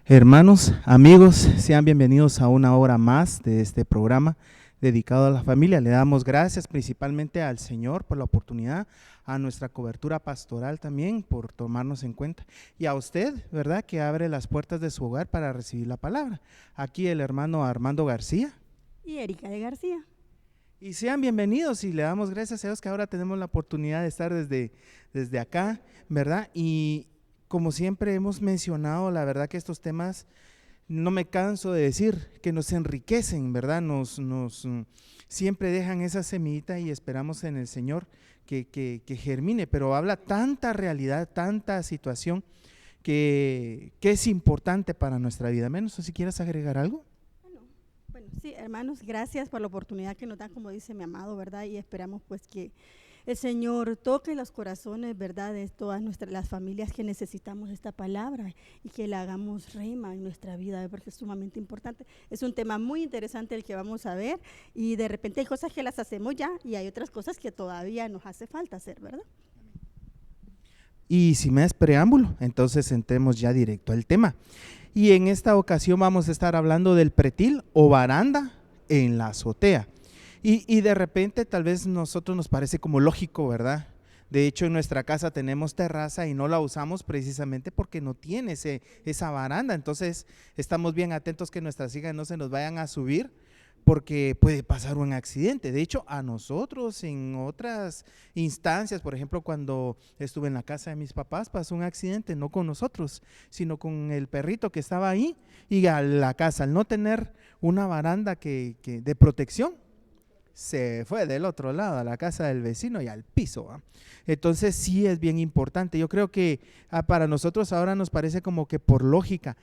Hermanos, amigos, sean bienvenidos a una hora más de este programa dedicado a la familia. Le damos gracias principalmente al Señor por la oportunidad, a nuestra cobertura pastoral también por tomarnos en cuenta y a usted, ¿verdad?, que abre las puertas de su hogar para recibir la palabra. Aquí el hermano Armando García. Y Erika de García. Y sean bienvenidos y le damos gracias a Dios que ahora tenemos la oportunidad de estar desde acá, ¿verdad? Y como siempre hemos mencionado, la verdad que estos temas, no me canso de decir, que nos enriquecen, ¿verdad? Siempre dejan esa semillita y esperamos en el Señor que germine, pero habla tanta realidad, tanta situación que es importante para nuestra vida. Menos, si quieres agregar algo. Bueno, sí, hermanos, gracias por la oportunidad que nos dan, como dice mi amado, ¿verdad? Y esperamos pues que el Señor toque los corazones, ¿verdad?, de todas las familias que necesitamos esta palabra y que la hagamos rema en nuestra vida, porque es sumamente importante. Es un tema muy interesante el que vamos a ver y de repente hay cosas que las hacemos ya y hay otras cosas que todavía nos hace falta hacer, ¿verdad? Y sin más preámbulo, entonces entremos ya directo al tema. Y en esta ocasión vamos a estar hablando del pretil o baranda en la azotea. Y de repente tal vez nosotros nos parece como lógico, ¿verdad? De hecho, en nuestra casa tenemos terraza y no la usamos precisamente porque no tiene esa baranda. Entonces estamos bien atentos que nuestras hijas no se nos vayan a subir porque puede pasar un accidente. De hecho, a nosotros en otras instancias, por ejemplo, cuando estuve en la casa de mis papás, pasó un accidente, no con nosotros, sino con el perrito que estaba ahí, y a la casa, al no tener una baranda de protección, se fue del otro lado a la casa del vecino y al piso, ¿va? Entonces sí es bien importante. Yo creo que para nosotros ahora nos parece como que por lógica,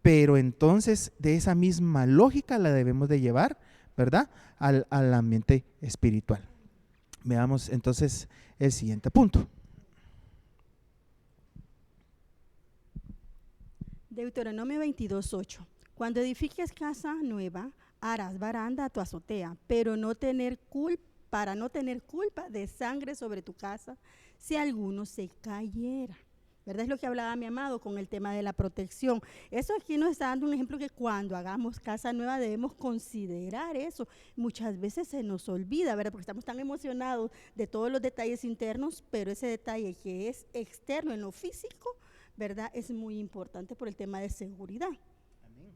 pero entonces de esa misma lógica la debemos de llevar, ¿verdad?, al ambiente espiritual. Veamos entonces el siguiente punto. Deuteronomio 22:8. Cuando edifiques casa nueva, harás baranda a tu azotea, pero para no tener culpa de sangre sobre tu casa, si alguno se cayera. ¿Verdad? Es lo que hablaba mi amado con el tema de la protección. Eso aquí nos está dando un ejemplo que cuando hagamos casa nueva debemos considerar eso. Muchas veces se nos olvida, ¿verdad? Porque estamos tan emocionados de todos los detalles internos, pero ese detalle que es externo en lo físico, ¿verdad?, es muy importante por el tema de seguridad. Amén.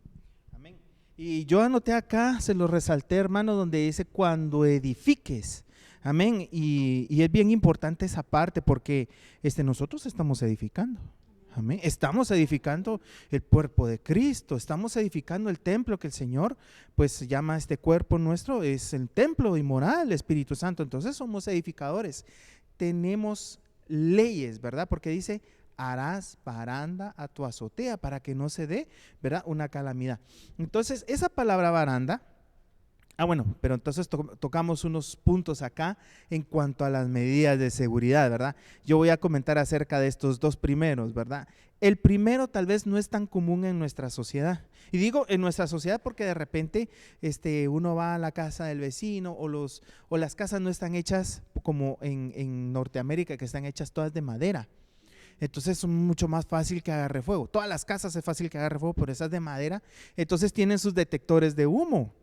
Amén. Y yo anoté acá, se lo resalté, hermano, donde dice cuando edifiques. Amén. Y es bien importante esa parte porque nosotros estamos edificando. Amén. Estamos edificando el cuerpo de Cristo, estamos edificando el templo que el Señor pues llama a este cuerpo nuestro, es el templo y morada del Espíritu Santo. Entonces somos edificadores. Tenemos leyes, ¿verdad? Porque dice, harás baranda a tu azotea para que no se dé, ¿verdad?, una calamidad. Entonces, esa palabra baranda, bueno, pero entonces tocamos unos puntos acá en cuanto a las medidas de seguridad, ¿verdad? Yo voy a comentar acerca de estos dos primeros, ¿verdad? El primero tal vez no es tan común en nuestra sociedad. Y digo en nuestra sociedad porque de repente uno va a la casa del vecino o las casas no están hechas como en Norteamérica, que están hechas todas de madera. Entonces es mucho más fácil que agarre fuego. Todas las casas es fácil que agarre fuego, pero esas de madera, entonces tienen sus detectores de humo.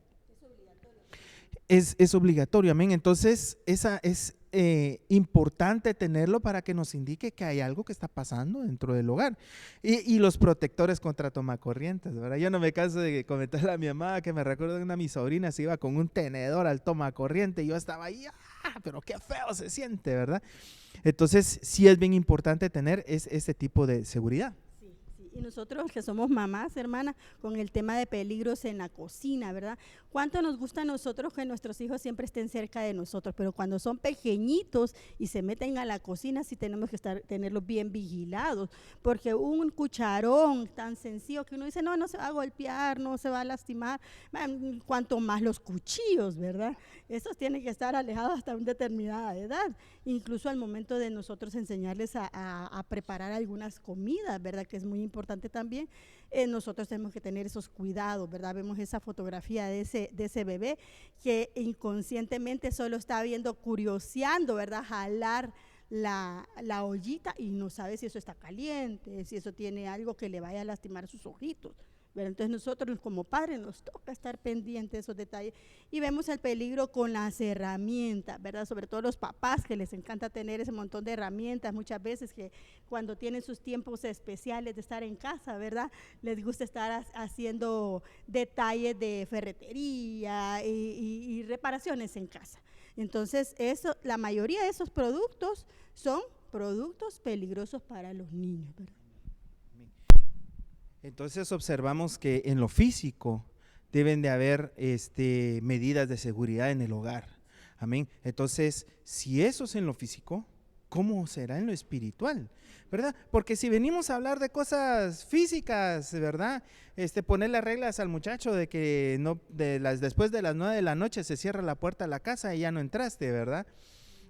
Es obligatorio, amén. Entonces esa es importante tenerlo para que nos indique que hay algo que está pasando dentro del hogar. Y los protectores contra tomacorrientes, ¿verdad? Yo no me canso de comentarle a mi mamá que me recuerdo de una de mis sobrinas se iba con un tenedor al tomacorriente y yo estaba ahí, pero qué feo se siente, ¿verdad? Entonces sí es bien importante tener ese tipo de seguridad. Y nosotros que somos mamás, hermanas, con el tema de peligros en la cocina, ¿verdad? ¿Cuánto nos gusta a nosotros que nuestros hijos siempre estén cerca de nosotros? Pero cuando son pequeñitos y se meten a la cocina, sí tenemos que tenerlos bien vigilados, porque un cucharón tan sencillo que uno dice, no, no se va a golpear, no se va a lastimar, cuanto más los cuchillos, ¿verdad? Esos tienen que estar alejados hasta una determinada edad, incluso al momento de nosotros enseñarles a preparar algunas comidas, ¿verdad?, que es muy importante también. Nosotros tenemos que tener esos cuidados, ¿verdad? Vemos esa fotografía de ese bebé que inconscientemente solo está viendo, curioseando, ¿verdad?, jalar la ollita y no sabe si eso está caliente, si eso tiene algo que le vaya a lastimar sus ojitos, ¿verdad? Entonces nosotros como padres nos toca estar pendientes de esos detalles y vemos el peligro con las herramientas, ¿verdad? Sobre todo los papás que les encanta tener ese montón de herramientas, muchas veces que cuando tienen sus tiempos especiales de estar en casa, ¿verdad? Les gusta estar haciendo detalles de ferretería y reparaciones en casa. Entonces, la mayoría de esos productos son productos peligrosos para los niños, ¿verdad? Entonces observamos que en lo físico deben de haber medidas de seguridad en el hogar. Amén. Entonces, si eso es en lo físico, ¿cómo será en lo espiritual? ¿Verdad? Porque si venimos a hablar de cosas físicas, ¿verdad? Ponerle reglas al muchacho de que después de las 9 de la noche se cierra la puerta de la casa y ya no entraste, ¿verdad?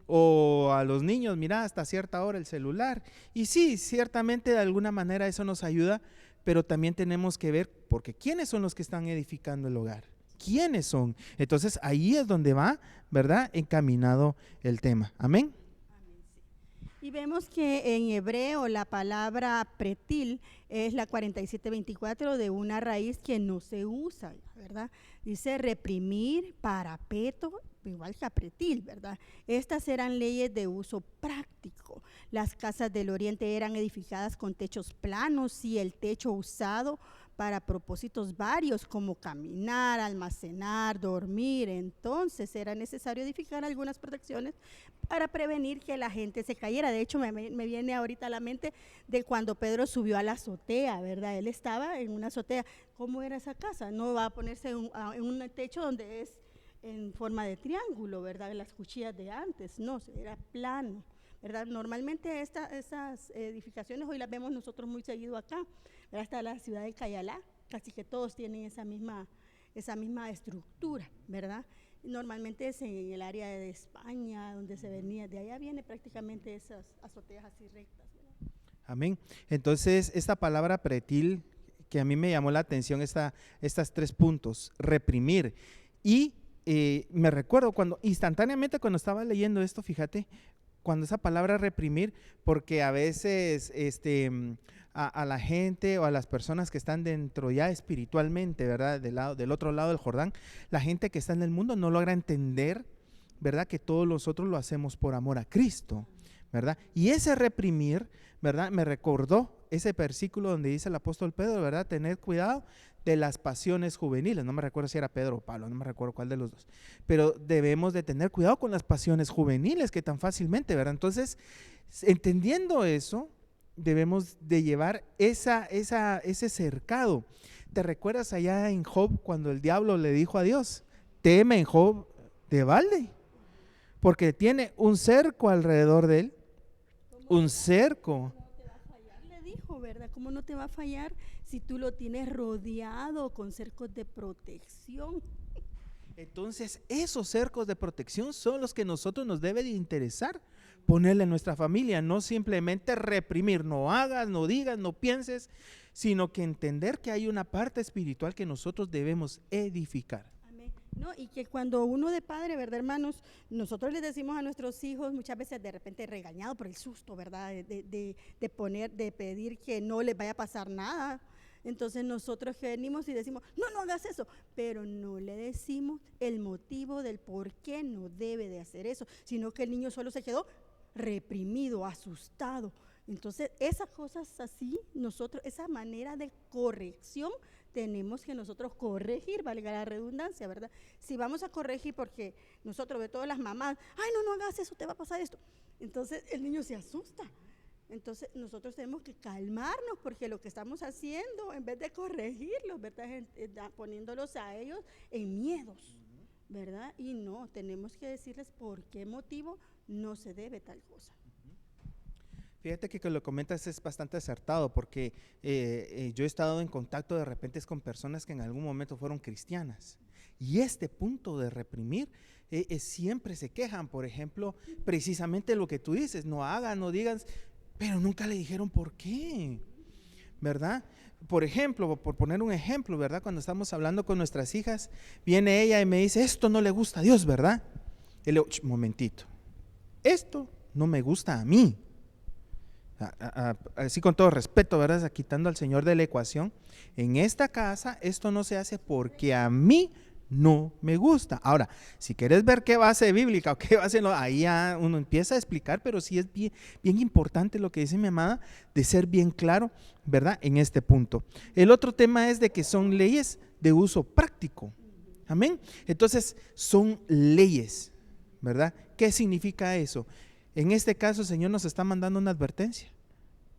O a los niños, mira, hasta cierta hora el celular. Y sí, ciertamente de alguna manera eso nos ayuda, pero también tenemos que ver, porque ¿quiénes son los que están edificando el hogar? ¿Quiénes son? Entonces ahí es donde va, ¿verdad?, encaminado el tema. Amén. Y vemos que en hebreo la palabra pretil es la 4724 de una raíz que no se usa, ¿verdad? Dice reprimir, parapeto, igual que pretil, ¿verdad? Estas eran leyes de uso práctico. Las casas del oriente eran edificadas con techos planos y el techo usado para propósitos varios como caminar, almacenar, dormir. Entonces era necesario edificar algunas protecciones para prevenir que la gente se cayera. De hecho, me viene ahorita a la mente de cuando Pedro subió a la azotea, ¿verdad? Él estaba en una azotea. ¿Cómo era esa casa? No va a ponerse en un techo donde es en forma de triángulo, ¿verdad? Las cuchillas de antes, no, era plano, ¿verdad? Normalmente esas edificaciones hoy las vemos nosotros muy seguido acá, ¿verdad? Hasta la ciudad de Cayalá, casi que todos tienen esa misma estructura, ¿verdad? Normalmente es en el área de España, donde se venía, de allá viene prácticamente esas azoteas así rectas, ¿verdad? Amén. Entonces, esta palabra pretil, que a mí me llamó la atención, estas 3 puntos, reprimir. Y me recuerdo instantáneamente cuando estaba leyendo esto, fíjate, cuando esa palabra reprimir, porque a veces a la gente o a las personas que están dentro ya espiritualmente, ¿verdad? Del otro lado del Jordán, la gente que está en el mundo no logra entender, ¿verdad? Que todos nosotros lo hacemos por amor a Cristo, ¿verdad? Y ese reprimir, ¿verdad? Me recordó ese versículo donde dice el apóstol Pedro, ¿verdad? Tener cuidado de las pasiones juveniles. No me recuerdo si era Pedro o Pablo, no me recuerdo cuál de los dos, pero debemos de tener cuidado con las pasiones juveniles que tan fácilmente, ¿verdad? Entonces, entendiendo eso, debemos de llevar ese cercado. ¿Te recuerdas allá en Job cuando el diablo le dijo a Dios, teme en Job de balde? Porque tiene un cerco alrededor de él, un cerco. Le dijo, ¿verdad? ¿Cómo no te va a fallar si tú lo tienes rodeado con cercos de protección? Entonces, esos cercos de protección son los que nosotros nos debe de interesar ponerle en nuestra familia, no simplemente reprimir, no hagas, no digas, no pienses, sino que entender que hay una parte espiritual que nosotros debemos edificar. Amén. No, y que cuando uno de padre, ¿verdad, hermanos? Nosotros les decimos a nuestros hijos muchas veces de repente regañado por el susto, ¿verdad? De pedir que no les vaya a pasar nada. Entonces nosotros venimos y decimos, no hagas eso, pero no le decimos el motivo del por qué no debe de hacer eso, sino que el niño solo se quedó reprimido, asustado. Entonces esas cosas así, esa manera de corrección, tenemos que nosotros corregir, valga la redundancia, ¿verdad? Si vamos a corregir porque nosotros de todas las mamás, ay, no hagas eso, te va a pasar esto. Entonces el niño se asusta. Entonces nosotros tenemos que calmarnos porque lo que estamos haciendo, en vez de corregirlos, ¿verdad? Poniéndolos a ellos en miedos, ¿verdad? Y no, tenemos que decirles por qué motivo no se debe tal cosa. Fíjate que lo comentas es bastante acertado porque yo he estado en contacto de repente con personas que en algún momento fueron cristianas y este punto de reprimir siempre se quejan, por ejemplo, precisamente lo que tú dices, no hagan, no digan, pero nunca le dijeron por qué, ¿verdad? Por ejemplo, por poner un ejemplo, ¿verdad? Cuando estamos hablando con nuestras hijas, viene ella y me dice, esto no le gusta a Dios, ¿verdad? Y le digo, momentito, esto no me gusta a mí. Así con todo respeto, ¿verdad? Quitando al Señor de la ecuación. En esta casa esto no se hace porque a mí no me gusta. Ahora, si quieres ver qué base bíblica o qué base, ahí ya uno empieza a explicar, pero sí es bien, bien importante lo que dice mi amada, de ser bien claro, ¿verdad? En este punto. El otro tema es de que son leyes de uso práctico. Amén. Entonces, son leyes, ¿verdad? ¿Qué significa eso? En este caso, el Señor nos está mandando una advertencia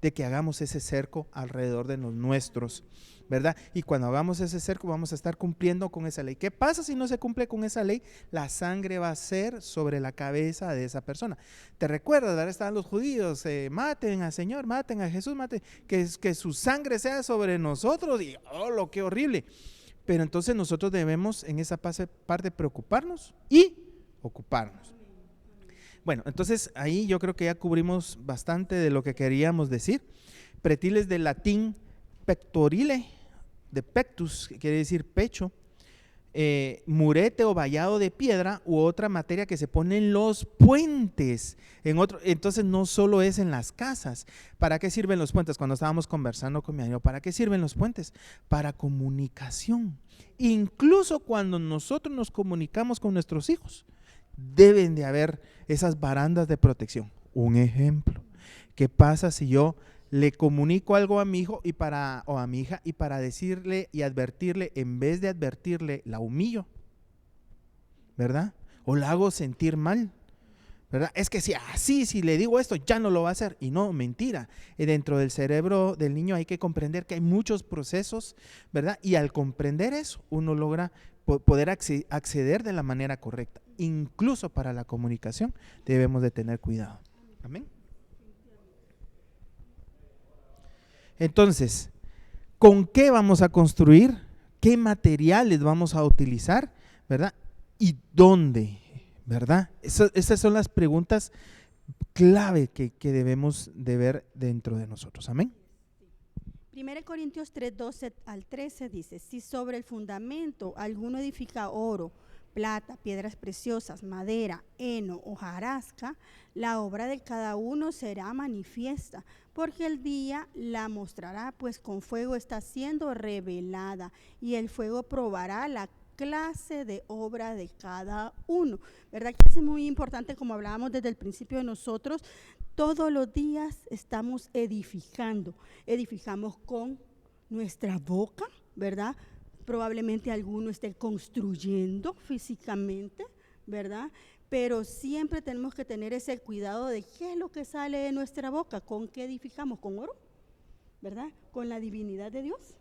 de que hagamos ese cerco alrededor de los nuestros, ¿verdad? Y cuando hagamos ese cerco vamos a estar cumpliendo con esa ley. ¿Qué pasa si no se cumple con esa ley? La sangre va a ser sobre la cabeza de esa persona. ¿Te recuerdas? Ahora están los judíos, maten al Señor, maten a Jesús, maten, que su sangre sea sobre nosotros, y oh, lo que horrible. Pero entonces nosotros debemos en esa parte preocuparnos y ocuparnos. Bueno, entonces ahí yo creo que ya cubrimos bastante de lo que queríamos decir. Pretiles del latín pectorile, de pectus, que quiere decir pecho, murete o vallado de piedra u otra materia que se pone en los puentes. Entonces no solo es en las casas. ¿Para qué sirven los puentes? Cuando estábamos conversando con mi amigo, ¿para qué sirven los puentes? Para comunicación. Incluso cuando nosotros nos comunicamos con nuestros hijos, deben de haber esas barandas de protección. Un ejemplo, ¿qué pasa si yo le comunico algo a mi hijo o a mi hija y para decirle y advertirle, en vez de advertirle, la humillo, ¿verdad? O la hago sentir mal, ¿verdad? Es que si le digo esto, ya no lo va a hacer. Y no, mentira. Dentro del cerebro del niño hay que comprender que hay muchos procesos, ¿verdad? Y al comprender eso, uno logra poder acceder de la manera correcta. Incluso para la comunicación debemos de tener cuidado. Amén. Entonces, ¿con qué vamos a construir? ¿Qué materiales vamos a utilizar? ¿Verdad? ¿Y dónde? ¿Verdad? Esas son las preguntas clave que debemos de ver dentro de nosotros. Amén. 1 Corintios 3, 12 al 13 dice: si sobre el fundamento alguno edifica oro, plata, piedras preciosas, madera, heno, hojarasca, la obra de cada uno será manifiesta, porque el día la mostrará, pues con fuego está siendo revelada, y el fuego probará la clase de obra de cada uno. ¿Verdad que es muy importante? Como hablábamos desde el principio de nosotros, todos los días estamos edificamos con nuestra boca, ¿verdad? Probablemente alguno esté construyendo físicamente, ¿verdad? Pero siempre tenemos que tener ese cuidado de qué es lo que sale de nuestra boca, con qué edificamos, con oro, ¿verdad? Con la divinidad de Dios,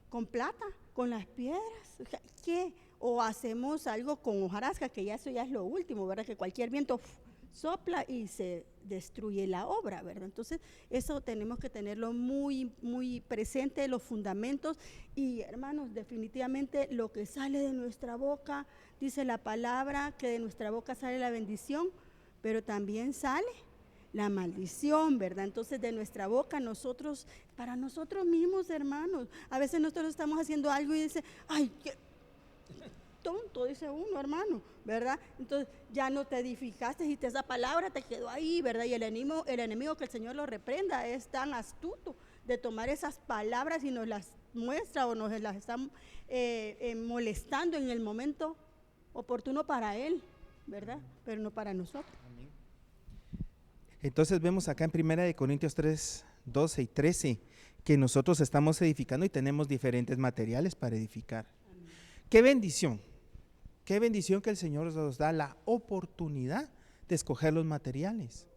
con plata, con las piedras, ¿qué? O hacemos algo con hojarasca, que ya eso ya es lo último, ¿verdad? Que cualquier viento sopla y se destruye la obra, ¿verdad? Entonces eso tenemos que tenerlo muy, muy presente, los fundamentos. Y hermanos, definitivamente lo que sale de nuestra boca, dice la palabra que de nuestra boca sale la bendición, pero también sale la maldición, ¿verdad? Entonces de nuestra boca nosotros, para nosotros mismos, hermanos, a veces nosotros estamos haciendo algo y dice, ay, qué tonto, dice uno, hermano, ¿verdad? Entonces ya no te edificaste y esa palabra te quedó ahí, ¿verdad? Y el enemigo, que el Señor lo reprenda, es tan astuto de tomar esas palabras y nos las muestra o nos las está molestando en el momento oportuno para él, ¿verdad? Pero no para nosotros. Entonces vemos acá en 1 Corintios 3, 12 y 13 que nosotros estamos edificando y tenemos diferentes materiales para edificar. ¡Qué bendición! Qué bendición que el Señor nos da la oportunidad de escoger los materiales.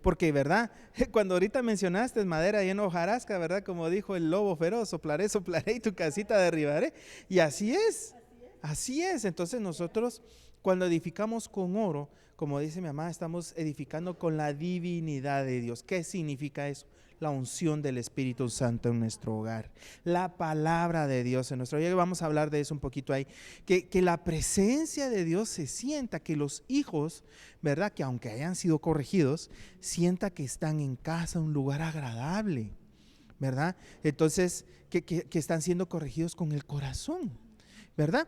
Porque, ¿verdad? Cuando ahorita mencionaste madera y en hojarasca, ¿verdad? Como dijo el lobo feroz, soplaré, soplaré y tu casita derribaré. Y así es. Así es. Entonces nosotros cuando edificamos con oro, como dice mi mamá, estamos edificando con la divinidad de Dios. ¿Qué significa eso? La unción del Espíritu Santo en nuestro hogar, la palabra de Dios en nuestro hogar. Vamos a hablar de eso un poquito ahí, que la presencia de Dios se sienta, que los hijos, ¿verdad? Que aunque hayan sido corregidos, sienta que están en casa, un lugar agradable, ¿verdad? Entonces, que están siendo corregidos con el corazón, ¿verdad?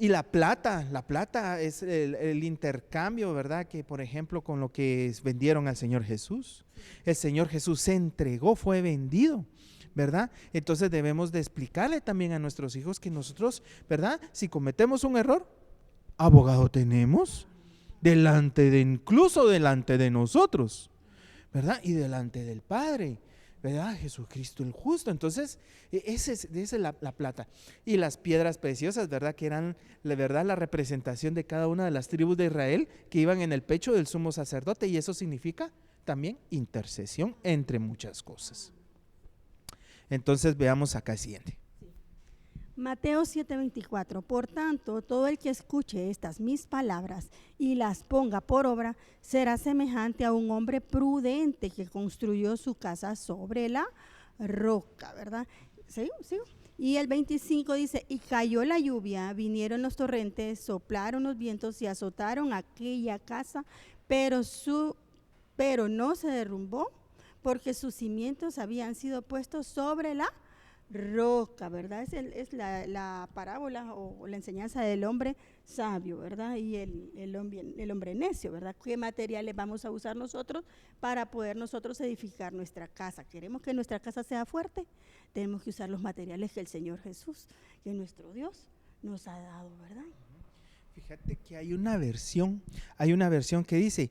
Y la plata es el intercambio, ¿verdad? Que por ejemplo con lo que vendieron al Señor Jesús. El Señor Jesús se entregó, fue vendido, ¿verdad? Entonces debemos de explicarle también a nuestros hijos que nosotros, ¿verdad? Si cometemos un error, abogado tenemos, incluso delante de nosotros, ¿verdad? Y delante del Padre, ¿verdad? Jesucristo el justo. Entonces, esa es la plata. Y las piedras preciosas, ¿verdad? Que eran, la verdad, la representación de cada una de las tribus de Israel que iban en el pecho del sumo sacerdote. Y eso significa también intercesión, entre muchas cosas. Entonces, veamos acá el siguiente. Mateo 7:24. Por tanto, todo el que escuche estas mis palabras y las ponga por obra, será semejante a un hombre prudente que construyó su casa sobre la roca, ¿verdad? ¿Sigo? Y el 25 dice, y cayó la lluvia, vinieron los torrentes, soplaron los vientos y azotaron aquella casa, pero no se derrumbó, porque sus cimientos habían sido puestos sobre la roca, ¿verdad? Es la parábola o la enseñanza del hombre sabio, ¿verdad? Y el hombre necio, ¿verdad? ¿Qué materiales vamos a usar nosotros para poder nosotros edificar nuestra casa? ¿Queremos que nuestra casa sea fuerte? Tenemos que usar los materiales que el Señor Jesús, que nuestro Dios nos ha dado, ¿verdad? Fíjate que hay una versión que dice,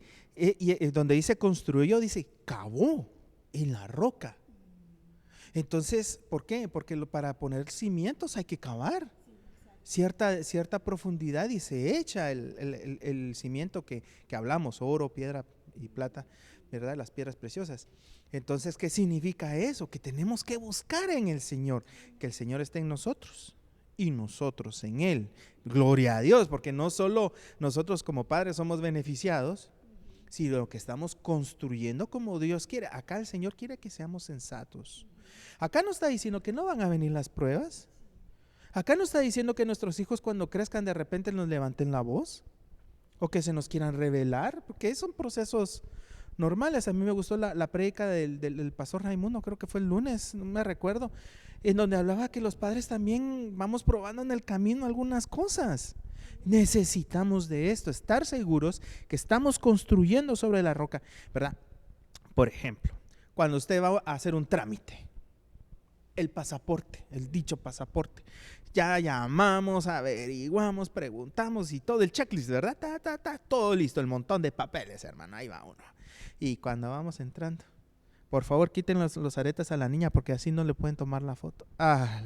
donde dice construyó, dice cavó en la roca. Entonces, ¿por qué? Porque para poner cimientos hay que cavar cierta profundidad y se echa el cimiento que hablamos, oro, piedra y plata, ¿verdad? Las piedras preciosas. Entonces, ¿qué significa eso? Que tenemos que buscar en el Señor, que el Señor esté en nosotros y nosotros en Él. Gloria a Dios, porque no solo nosotros como padres somos beneficiados, sino que estamos construyendo como Dios quiere. Acá el Señor quiere que seamos sensatos. Acá no está diciendo que no van a venir las pruebas. Acá no está diciendo que nuestros hijos cuando crezcan de repente nos levanten la voz o que se nos quieran rebelar, porque son procesos normales. A mí me gustó la prédica del pastor Raimundo, creo que fue el lunes, no me recuerdo, en donde hablaba que los padres también vamos probando en el camino algunas cosas. Necesitamos de esto, estar seguros que estamos construyendo sobre la roca, ¿verdad? Por ejemplo, cuando usted va a hacer un trámite, el pasaporte, el dicho pasaporte, ya llamamos, averiguamos, preguntamos y todo el checklist, ¿verdad? Todo listo, el montón de papeles, hermano, ahí va uno. Y cuando vamos entrando, por favor quiten los aretes a la niña porque así no le pueden tomar la foto. Ah,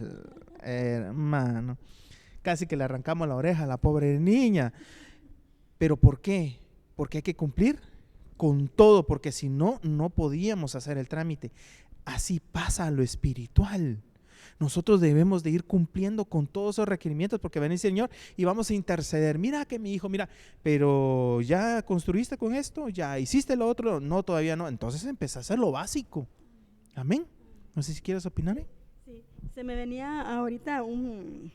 hermano, casi que le arrancamos la oreja a la pobre niña. ¿Pero por qué? Porque hay que cumplir con todo, porque si no, no podíamos hacer el trámite. Así pasa a lo espiritual. Nosotros debemos de ir cumpliendo con todos esos requerimientos porque viene el Señor y vamos a interceder. Mira que mi hijo, mira, pero ya construiste con esto, ya hiciste lo otro, no, todavía no. Entonces empezá a hacer lo básico. Amén. No sé si quieres opinar. Sí, se me venía ahorita un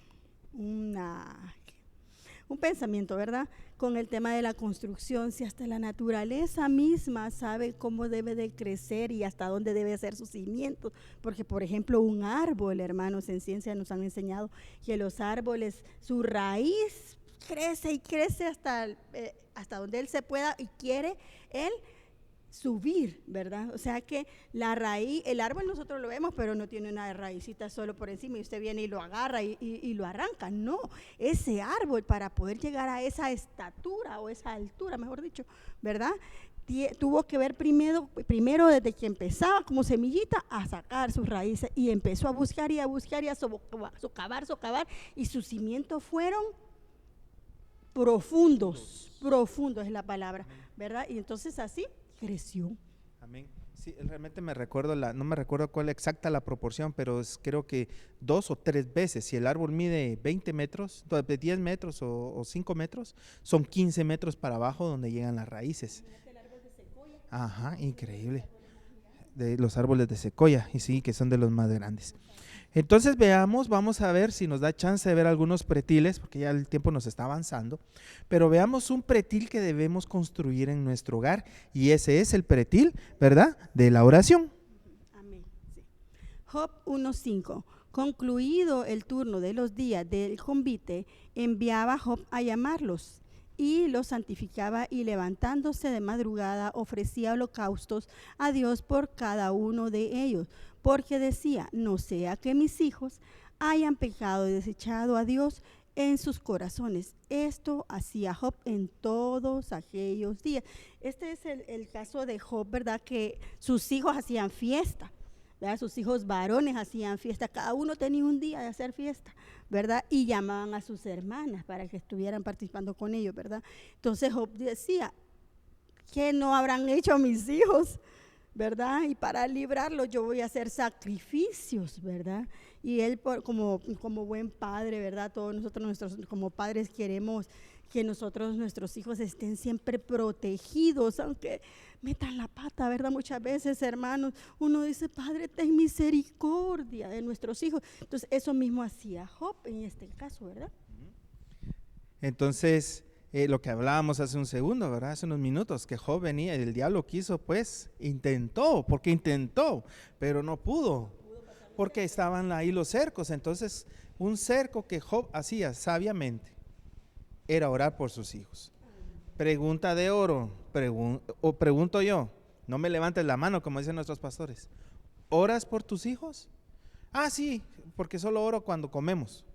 pensamiento, ¿verdad? Con el tema de la construcción, si hasta la naturaleza misma sabe cómo debe de crecer y hasta dónde debe ser sus cimientos, porque por ejemplo un árbol, hermanos, en ciencia nos han enseñado que los árboles, su raíz crece y crece hasta donde él se pueda y quiere él subir, ¿verdad? O sea que la raíz, el árbol nosotros lo vemos, pero no tiene una raícita solo por encima y usted viene y lo agarra y lo arranca. No, ese árbol para poder llegar a esa estatura o esa altura, mejor dicho, ¿verdad? Tuvo que ver primero desde que empezaba como semillita a sacar sus raíces y empezó a buscar y a socavar y sus cimientos fueron profundos es la palabra, ¿verdad? Y entonces así creció. Amén. Sí, realmente me recuerdo, no me recuerdo cuál exacta la proporción, pero creo que 2 o 3 veces, si el árbol mide 20 metros, 10 metros o 5 metros, son 15 metros para abajo donde llegan las raíces. El árbol de secoya. Ajá, increíble. De los árboles de secoya, y sí, que son de los más grandes. Entonces vamos a ver si nos da chance de ver algunos pretiles, porque ya el tiempo nos está avanzando, pero veamos un pretil que debemos construir en nuestro hogar, y ese es el pretil, ¿verdad?, de la oración. Amén. Sí. Job 1:5. Concluido el turno de los días del convite, enviaba Job a llamarlos y los santificaba, y levantándose de madrugada ofrecía holocaustos a Dios por cada uno de ellos, porque decía: no sea que mis hijos hayan pecado y desechado a Dios en sus corazones. Esto hacía Job en todos aquellos días. Este es el caso de Job, ¿verdad? Que sus hijos hacían fiesta, ¿verdad? Sus hijos varones hacían fiesta, cada uno tenía un día de hacer fiesta, ¿verdad? Y llamaban a sus hermanas para que estuvieran participando con ellos, ¿verdad? Entonces Job decía: ¿qué no habrán hecho mis hijos? ¿Verdad? Y para librarlos yo voy a hacer sacrificios, ¿verdad? Y él, como buen padre, ¿verdad? Todos nosotros como padres queremos que nuestros hijos estén siempre protegidos, aunque metan la pata, ¿verdad? Muchas veces, hermanos, uno dice: Padre, ten misericordia de nuestros hijos. Entonces, eso mismo hacía Job en este caso, ¿verdad? Entonces, lo que hablábamos hace un segundo, ¿verdad? Hace unos minutos, que Job venía y el diablo quiso, pues, intentó, pero no pudo, porque estaban ahí los cercos. Entonces, un cerco que Job hacía sabiamente era orar por sus hijos. Pregunta de oro, pregunto yo, no me levantes la mano como dicen nuestros pastores: ¿oras por tus hijos? Ah, sí, porque solo oro cuando comemos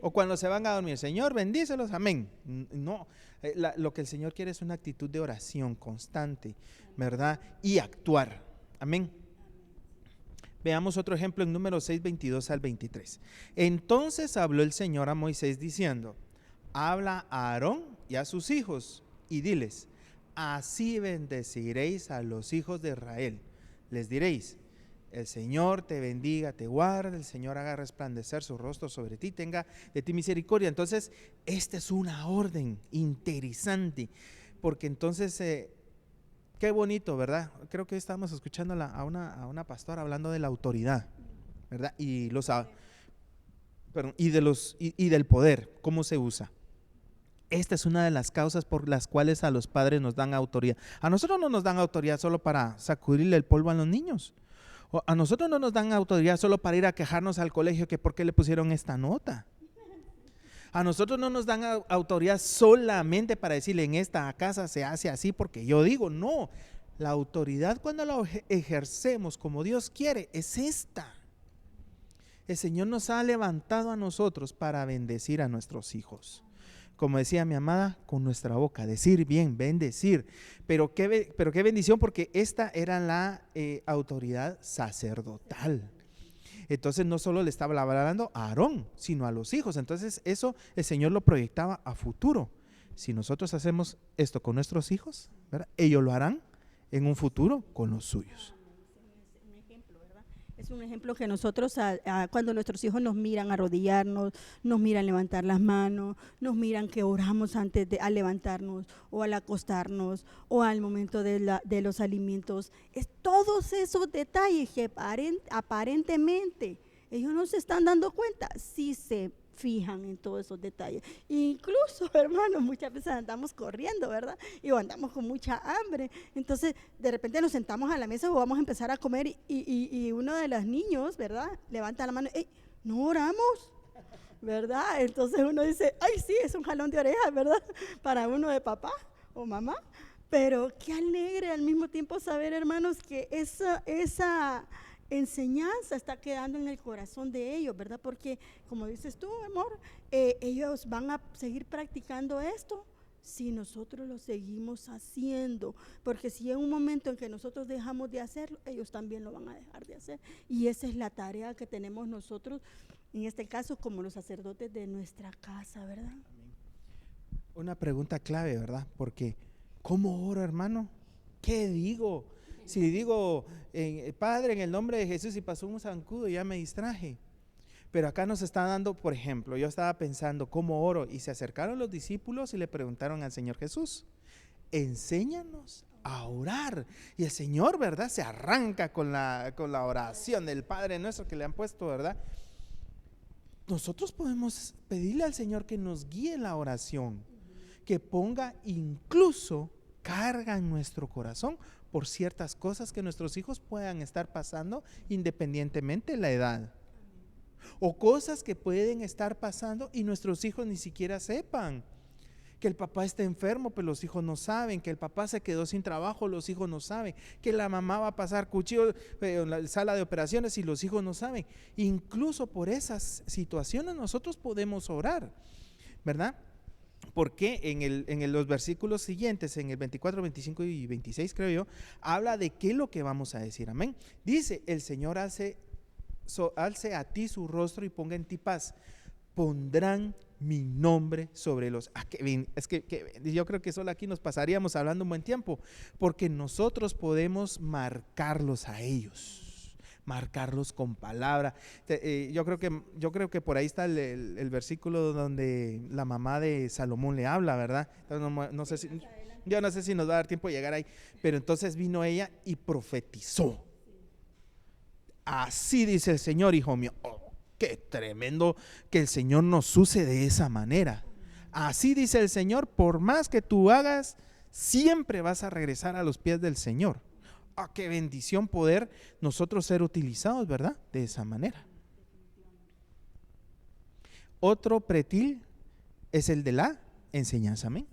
o cuando se van a dormir. Señor, bendícelos, amén. No, lo que el Señor quiere es una actitud de oración constante, ¿verdad? Y actuar, amén. Veamos otro ejemplo en Números 6, 22 al 23. Entonces habló el Señor a Moisés diciendo: habla a Aarón y a sus hijos y diles: así bendeciréis a los hijos de Israel. Les diréis: el Señor te bendiga, te guarde, el Señor haga resplandecer su rostro sobre ti, tenga de ti misericordia. Entonces, esta es una orden interesante, porque entonces, qué bonito, ¿verdad? Creo que estábamos escuchando a una pastora hablando de la autoridad, ¿verdad? Y del poder, cómo se usa. Esta es una de las causas por las cuales a los padres nos dan autoridad. A nosotros no nos dan autoridad solo para sacudirle el polvo a los niños. A nosotros no nos dan autoridad solo para ir a quejarnos al colegio que por qué le pusieron esta nota. A nosotros no nos dan autoridad solamente para decirle: en esta casa se hace así porque yo digo. No, la autoridad, cuando la ejercemos como Dios quiere, es esta. El Señor nos ha levantado a nosotros para bendecir a nuestros hijos. Como decía mi amada, con nuestra boca, decir bien, bendecir. Pero qué bendición, porque esta era la autoridad sacerdotal. Entonces no solo le estaba hablando a Aarón, sino a los hijos. Entonces eso el Señor lo proyectaba a futuro. Si nosotros hacemos esto con nuestros hijos, ¿verdad?, ellos lo harán en un futuro con los suyos. Es un ejemplo que nosotros, cuando nuestros hijos nos miran arrodillarnos, nos miran levantar las manos, nos miran que oramos antes de al levantarnos o al acostarnos o al momento de los alimentos, es todos esos detalles que aparentemente ellos no se están dando cuenta, sí se fijan en todos esos detalles. Incluso, hermanos, muchas veces andamos corriendo, ¿verdad? Y andamos con mucha hambre. Entonces, de repente nos sentamos a la mesa o vamos a empezar a comer y uno de los niños, ¿verdad?, levanta la mano: ¡ey, no oramos! ¿Verdad? Entonces uno dice: ¡ay, sí! Es un jalón de orejas, ¿verdad?, para uno de papá o mamá. Pero qué alegre al mismo tiempo saber, hermanos, que esa enseñanza está quedando en el corazón de ellos, ¿verdad? Porque, como dices tú, amor, ellos van a seguir practicando esto si nosotros lo seguimos haciendo, porque si en un momento en que nosotros dejamos de hacerlo, ellos también lo van a dejar de hacer, y esa es la tarea que tenemos nosotros, en este caso como los sacerdotes de nuestra casa, ¿verdad? Una pregunta clave, ¿verdad? Porque ¿cómo oro, hermano? ¿Qué digo? Si digo: Padre, en el nombre de Jesús, y pasó un zancudo, ya me distraje. Pero acá nos está dando, por ejemplo, yo estaba pensando cómo oro, y se acercaron los discípulos y le preguntaron al Señor Jesús: enséñanos a orar. Y el Señor, ¿verdad?, se arranca con la oración del Padre Nuestro que le han puesto, ¿verdad? Nosotros podemos pedirle al Señor que nos guíe en la oración, que ponga incluso carga en nuestro corazón por ciertas cosas que nuestros hijos puedan estar pasando, independientemente de la edad. o cosas que pueden estar pasando y nuestros hijos ni siquiera sepan. Que el papá está enfermo, pero los hijos no saben. Que el papá se quedó sin trabajo, los hijos no saben. Que la mamá va a pasar cuchillo en la sala de operaciones y los hijos no saben. Incluso por esas situaciones nosotros podemos orar, ¿verdad? Porque en los versículos siguientes, en el 24, 25 y 26 creo yo, habla de qué es lo que vamos a decir, amén. Dice, el Señor alce a ti su rostro y ponga en ti paz. Pondrán mi nombre sobre los… yo creo que solo aquí nos pasaríamos hablando un buen tiempo, porque nosotros podemos marcarlos a ellos, marcarlos con palabra. Yo creo que por ahí está el versículo donde la mamá de Salomón le habla, ¿verdad? No sé si, yo no sé si nos va a dar tiempo de llegar ahí, pero entonces vino ella y profetizó. Así dice el Señor, hijo mío. Qué tremendo que el Señor nos use de esa manera. Así dice el Señor, por más que tú hagas, siempre vas a regresar a los pies del Señor. Qué bendición poder nosotros ser utilizados, ¿verdad? De esa manera. Otro pretil es el de la enseñanza, amén.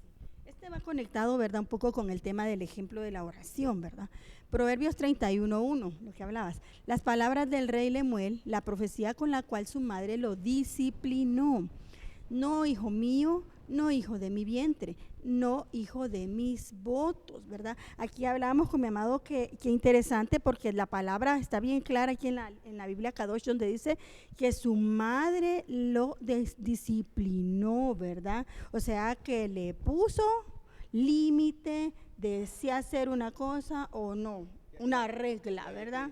Este va conectado, ¿verdad? Un poco con el tema del ejemplo de la oración, ¿verdad? Proverbios 31:1, lo que hablabas. Las palabras del rey Lemuel, la profecía con la cual su madre lo disciplinó. No, hijo mío, no hijo de mi vientre, no hijo de mis votos, ¿verdad? Aquí hablábamos con mi amado que interesante, porque la palabra está bien clara aquí en la Biblia Kadosh, donde dice que su madre lo disciplinó, ¿verdad? O sea, que le puso límite de si hacer una cosa o no, una regla, ¿verdad?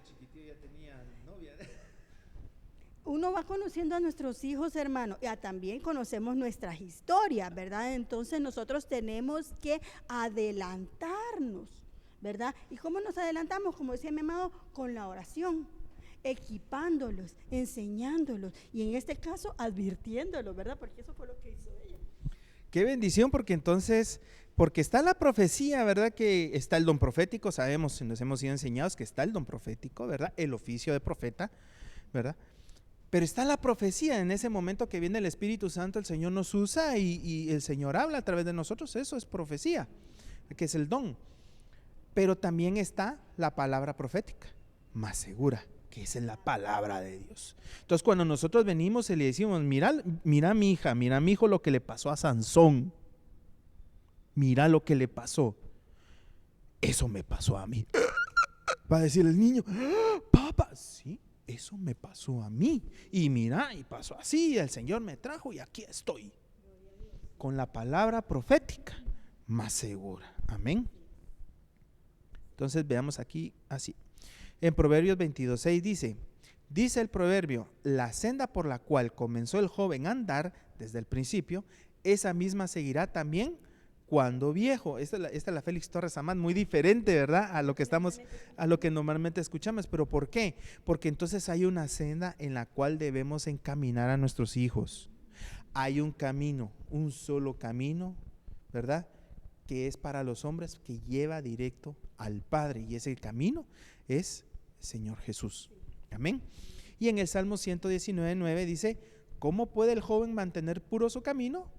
Uno va conociendo a nuestros hijos, hermano, y también conocemos nuestras historias, ¿verdad? Entonces nosotros tenemos que adelantarnos, ¿verdad? ¿Y cómo nos adelantamos? Como decía mi amado, con la oración, equipándolos, enseñándolos y en este caso advirtiéndolos, ¿verdad? Porque eso fue lo que hizo ella. Qué bendición, porque entonces, porque está la profecía, ¿verdad? Que está el don profético, sabemos, nos hemos sido enseñados que está el don profético, ¿verdad? El oficio de profeta, ¿verdad? Pero está la profecía, en ese momento que viene el Espíritu Santo, el Señor nos usa y el Señor habla a través de nosotros, eso es profecía, que es el don. Pero también está la palabra profética, más segura, que es la palabra de Dios. Entonces cuando nosotros venimos y le decimos, mira mi hija, mira mi hijo lo que le pasó a Sansón, mira lo que le pasó, eso me pasó a mí. Va a decir el niño, papá, sí, eso me pasó a mí, y mira, y pasó así, el Señor me trajo y aquí estoy, con la palabra profética más segura, amén. Entonces veamos aquí así, en Proverbios 22:6 dice el proverbio, la senda por la cual comenzó el joven a andar desde el principio, esa misma seguirá también cuando viejo. Esta es la Félix Torres Amán, muy diferente, ¿verdad? A lo que normalmente escuchamos. ¿Pero por qué? Porque entonces hay una senda en la cual debemos encaminar a nuestros hijos. Hay un camino, un solo camino, ¿verdad? Que es para los hombres, que lleva directo al Padre, y ese camino es el Señor Jesús. Amén. Y en el Salmo 119:9 dice, ¿cómo puede el joven mantener puro su camino?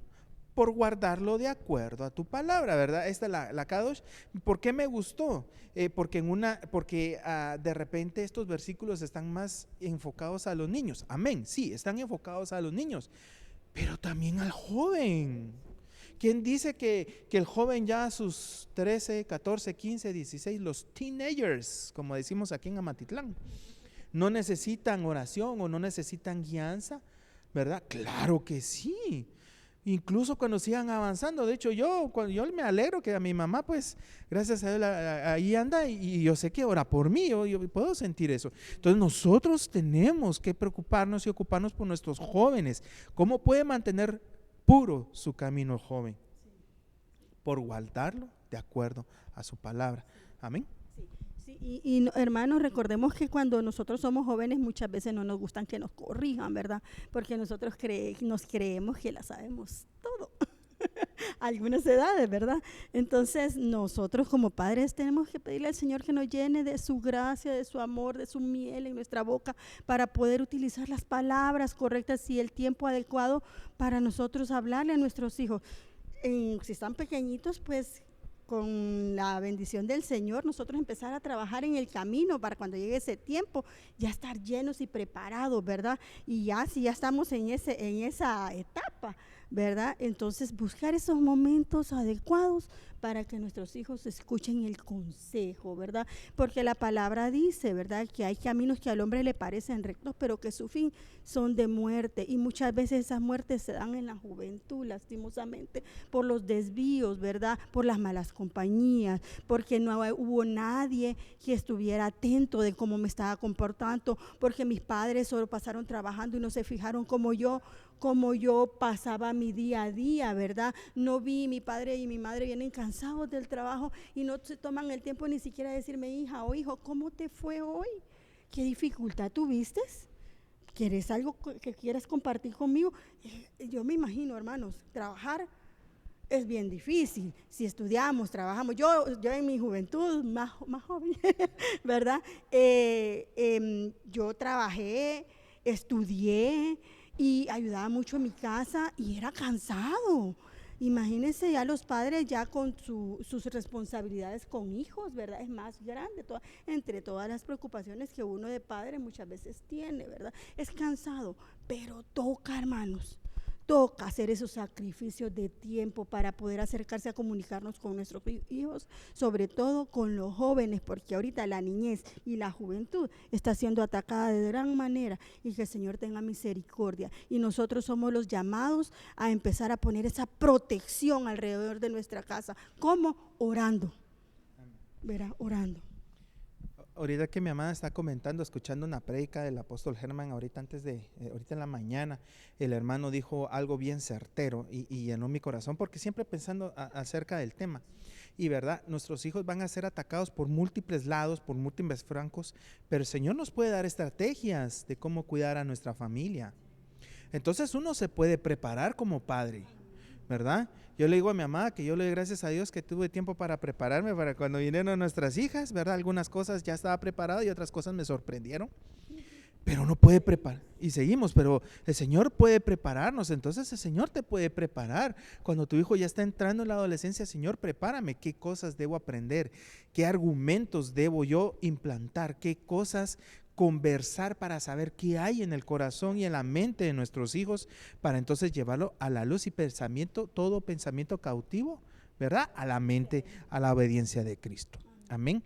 Por guardarlo de acuerdo a tu palabra, ¿verdad? Esta es la Kadosh. ¿Por qué me gustó? Porque de repente estos versículos están más enfocados a los niños. Amén, sí, están enfocados a los niños, pero también al joven. ¿Quién dice que el joven ya a sus 13, 14, 15, 16, los teenagers, como decimos aquí en Amatitlán, no necesitan oración o no necesitan guianza, ¿verdad? Claro que sí. Incluso cuando sigan avanzando. De hecho, yo me alegro que a mi mamá, pues, gracias a Dios, ahí anda y yo sé que ora por mí, yo puedo sentir eso. Entonces nosotros tenemos que preocuparnos y ocuparnos por nuestros jóvenes. ¿Cómo puede mantener puro su camino el joven? Por guardarlo de acuerdo a su palabra. Amén. Y hermanos, recordemos que cuando nosotros somos jóvenes muchas veces no nos gustan que nos corrijan, ¿verdad? Porque nosotros nos creemos que la sabemos todo. algunas edades, ¿verdad? Entonces nosotros como padres tenemos que pedirle al Señor que nos llene de su gracia, de su amor, de su miel en nuestra boca para poder utilizar las palabras correctas y el tiempo adecuado para nosotros hablarle a nuestros hijos. Si están pequeñitos, pues con la bendición del Señor, nosotros empezar a trabajar en el camino para cuando llegue ese tiempo, ya estar llenos y preparados, ¿verdad? Y ya si ya estamos en esa etapa, ¿verdad? Entonces buscar esos momentos adecuados para que nuestros hijos escuchen el consejo, ¿verdad? Porque la palabra dice, ¿verdad?, que hay caminos que al hombre le parecen rectos, pero que su fin son de muerte, y muchas veces esas muertes se dan en la juventud, lastimosamente, por los desvíos, ¿verdad?, por las malas compañías, porque no hubo nadie que estuviera atento de cómo me estaba comportando, porque mis padres solo pasaron trabajando y no se fijaron como yo pasaba mi día a día, ¿verdad? No vi, mi padre y mi madre vienen cansados del trabajo y no se toman el tiempo ni siquiera de decirme, hija o hijo, ¿cómo te fue hoy? ¿Qué dificultad tuviste? ¿Quieres algo que quieras compartir conmigo? Yo me imagino, hermanos, trabajar es bien difícil. Si estudiamos, trabajamos, yo en mi juventud, más joven, ¿verdad? Yo trabajé, estudié, y ayudaba mucho en mi casa y era cansado. Imagínense ya los padres ya con sus responsabilidades con hijos, ¿verdad? Es más grande, entre todas las preocupaciones que uno de padre muchas veces tiene, ¿verdad? Es cansado, pero toca, hermanos. Toca hacer esos sacrificios de tiempo para poder acercarse a comunicarnos con nuestros hijos, sobre todo con los jóvenes, porque ahorita la niñez y la juventud está siendo atacada de gran manera, y que el Señor tenga misericordia. Y nosotros somos los llamados a empezar a poner esa protección alrededor de nuestra casa. ¿Cómo? Orando. Verá, orando. Ahorita que mi amada está comentando, escuchando una prédica del apóstol Germán, ahorita en la mañana, el hermano dijo algo bien certero y llenó mi corazón, porque siempre pensando acerca del tema. Y verdad, nuestros hijos van a ser atacados por múltiples lados, por múltiples francos, pero el Señor nos puede dar estrategias de cómo cuidar a nuestra familia. Entonces uno se puede preparar como padre, ¿verdad? Yo le digo a mi amada que yo le doy gracias a Dios que tuve tiempo para prepararme para cuando vinieron nuestras hijas, ¿verdad? Algunas cosas ya estaba preparado y otras cosas me sorprendieron, pero uno puede preparar, y seguimos, pero el Señor puede prepararnos. Entonces el Señor te puede preparar. Cuando tu hijo ya está entrando en la adolescencia, Señor, prepárame, qué cosas debo aprender, qué argumentos debo yo implantar, qué cosas conversar para saber qué hay en el corazón y en la mente de nuestros hijos, para entonces llevarlo a la luz y todo pensamiento cautivo, ¿verdad?, a la mente, a la obediencia de Cristo. Amén.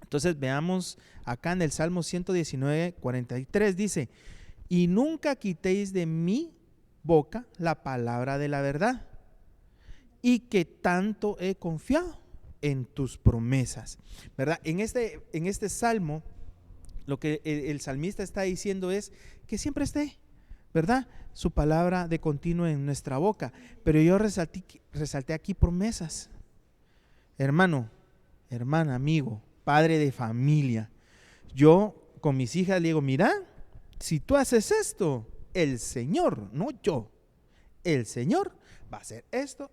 Entonces veamos acá en el Salmo 119, 43, dice: y nunca quitéis de mi boca la palabra de la verdad, y que tanto he confiado en tus promesas, ¿verdad? En este salmo, lo que el salmista está diciendo es que siempre esté, ¿verdad?, su palabra de continuo en nuestra boca. Pero yo resalté aquí promesas. Hermano, hermana, amigo, padre de familia, yo con mis hijas le digo: mira, si tú haces esto, el Señor, no yo, el Señor va a hacer esto.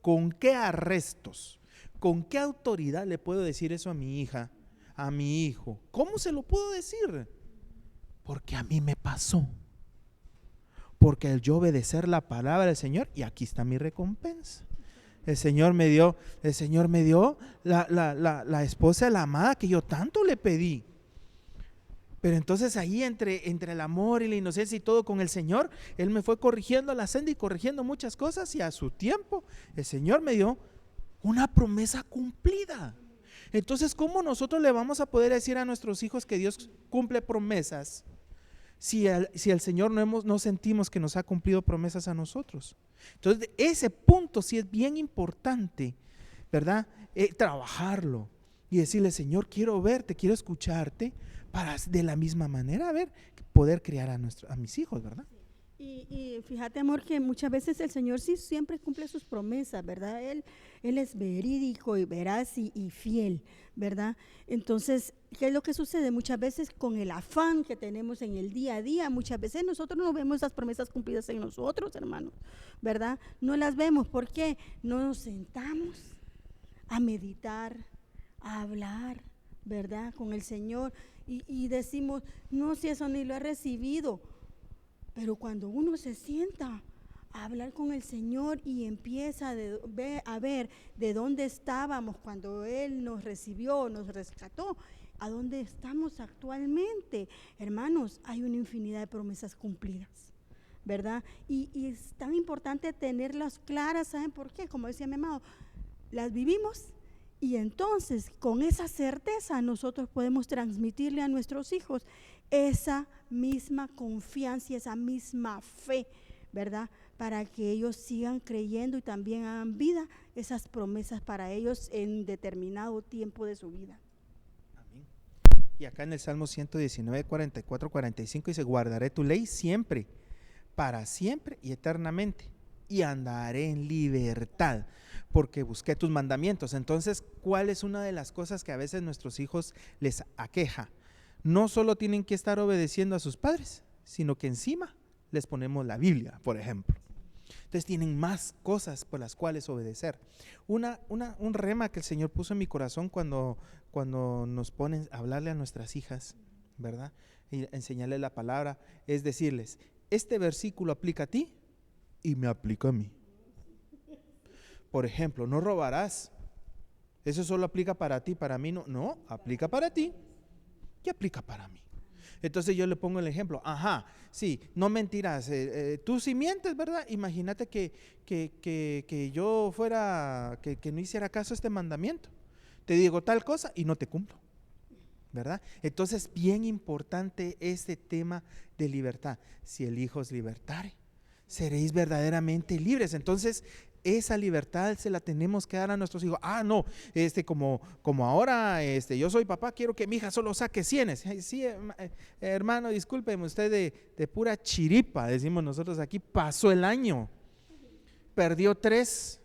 ¿Con qué arrestos? ¿Con qué autoridad le puedo decir eso a mi hija, a mi hijo? ¿Cómo se lo puedo decir? Porque a mí me pasó. Porque al yo obedecer la palabra del Señor, y aquí está mi recompensa. El Señor me dio la esposa, la amada que yo tanto le pedí. Pero entonces ahí entre el amor y la inocencia y todo con el Señor, Él me fue corrigiendo la senda y corrigiendo muchas cosas, y a su tiempo el Señor me dio una promesa cumplida. Entonces, ¿cómo nosotros le vamos a poder decir a nuestros hijos que Dios cumple promesas si el Señor no sentimos que nos ha cumplido promesas a nosotros? Entonces, ese punto sí es bien importante, ¿verdad? Trabajarlo y decirle: Señor, quiero verte, quiero escucharte, para de la misma manera, poder criar a mis hijos, ¿verdad? Y fíjate, amor, que muchas veces el Señor sí siempre cumple sus promesas, ¿verdad? Él es verídico y veraz y fiel, ¿verdad? Entonces, ¿qué es lo que sucede? Muchas veces con el afán que tenemos en el día a día, muchas veces nosotros no vemos esas promesas cumplidas en nosotros, hermanos, ¿verdad? No las vemos. ¿Por qué? No nos sentamos a meditar, a hablar, ¿verdad? Con el Señor y decimos, no, si eso ni lo he recibido. Pero cuando uno se sienta a hablar con el Señor y empieza a ver de dónde estábamos cuando Él nos recibió, nos rescató, a dónde estamos actualmente, hermanos, hay una infinidad de promesas cumplidas, ¿verdad? Y es tan importante tenerlas claras, ¿saben por qué? Como decía mi amado, las vivimos y entonces con esa certeza nosotros podemos transmitirle a nuestros hijos esa misma confianza y esa misma fe, ¿verdad? Para que ellos sigan creyendo y también hagan vida esas promesas para ellos en determinado tiempo de su vida. Amén. Y acá en el Salmo 119, 44, 45 dice, guardaré tu ley siempre, para siempre y eternamente, y andaré en libertad, porque busqué tus mandamientos. Entonces, ¿cuál es una de las cosas que a veces nuestros hijos les aqueja? No solo tienen que estar obedeciendo a sus padres, sino que encima les ponemos la Biblia, por ejemplo. Entonces tienen más cosas por las cuales obedecer. Un rema que el Señor puso en mi corazón cuando nos ponen a hablarle a nuestras hijas, ¿verdad? Y enseñarles la palabra, es decirles, este versículo aplica a ti y me aplica a mí. Por ejemplo, no robarás. Eso solo aplica para ti, para mí no. No, aplica para ti. ¿Qué aplica para mí? Entonces yo le pongo el ejemplo, sí, no mentirás, tú sí mientes, ¿verdad? Imagínate que yo fuera, que no hiciera caso a este mandamiento, te digo tal cosa y no te cumplo, ¿verdad? Entonces bien importante este tema de libertad, si el Hijo os libertare, seréis verdaderamente libres. Entonces esa libertad se la tenemos que dar a nuestros hijos. No, como ahora yo soy papá, quiero que mi hija solo saque 100. Sí, hermano, discúlpeme, usted de pura chiripa, decimos nosotros aquí, pasó el año, perdió 3,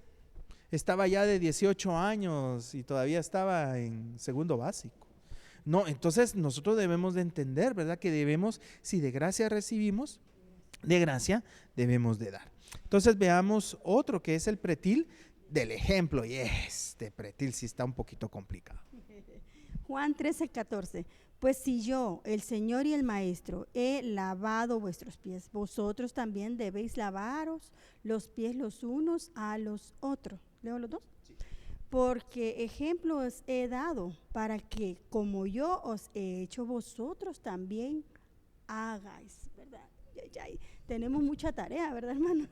estaba ya de 18 años y todavía estaba en segundo básico. No, entonces nosotros debemos de entender, ¿verdad? Que debemos, si de gracia recibimos, de gracia debemos de dar. Entonces veamos otro que es el pretil del ejemplo, y este pretil sí está un poquito complicado. Juan 13:14. Pues si yo, el Señor y el Maestro, he lavado vuestros pies, vosotros también debéis lavaros los pies los unos a los otros. ¿Leo los dos? Sí. Porque ejemplo os he dado para que como yo os he hecho, vosotros también hagáis, ¿verdad? Tenemos mucha tarea, ¿verdad, hermano?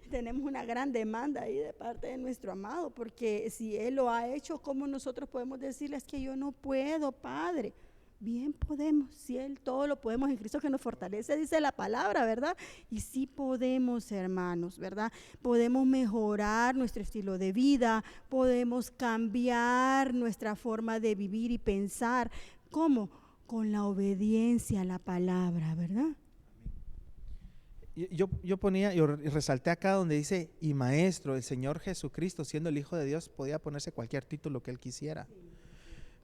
Tenemos una gran demanda ahí de parte de nuestro amado, porque si Él lo ha hecho, ¿cómo nosotros podemos decirle es que yo no puedo, Padre? Bien podemos, si Él todo lo podemos en Cristo que nos fortalece, dice la palabra, ¿verdad? Y sí podemos, hermanos, ¿verdad? Podemos mejorar nuestro estilo de vida, podemos cambiar nuestra forma de vivir y pensar. ¿Cómo? Con la obediencia a la palabra, ¿verdad? Yo resalté acá donde dice, y Maestro, el Señor Jesucristo, siendo el Hijo de Dios, podía ponerse cualquier título que Él quisiera.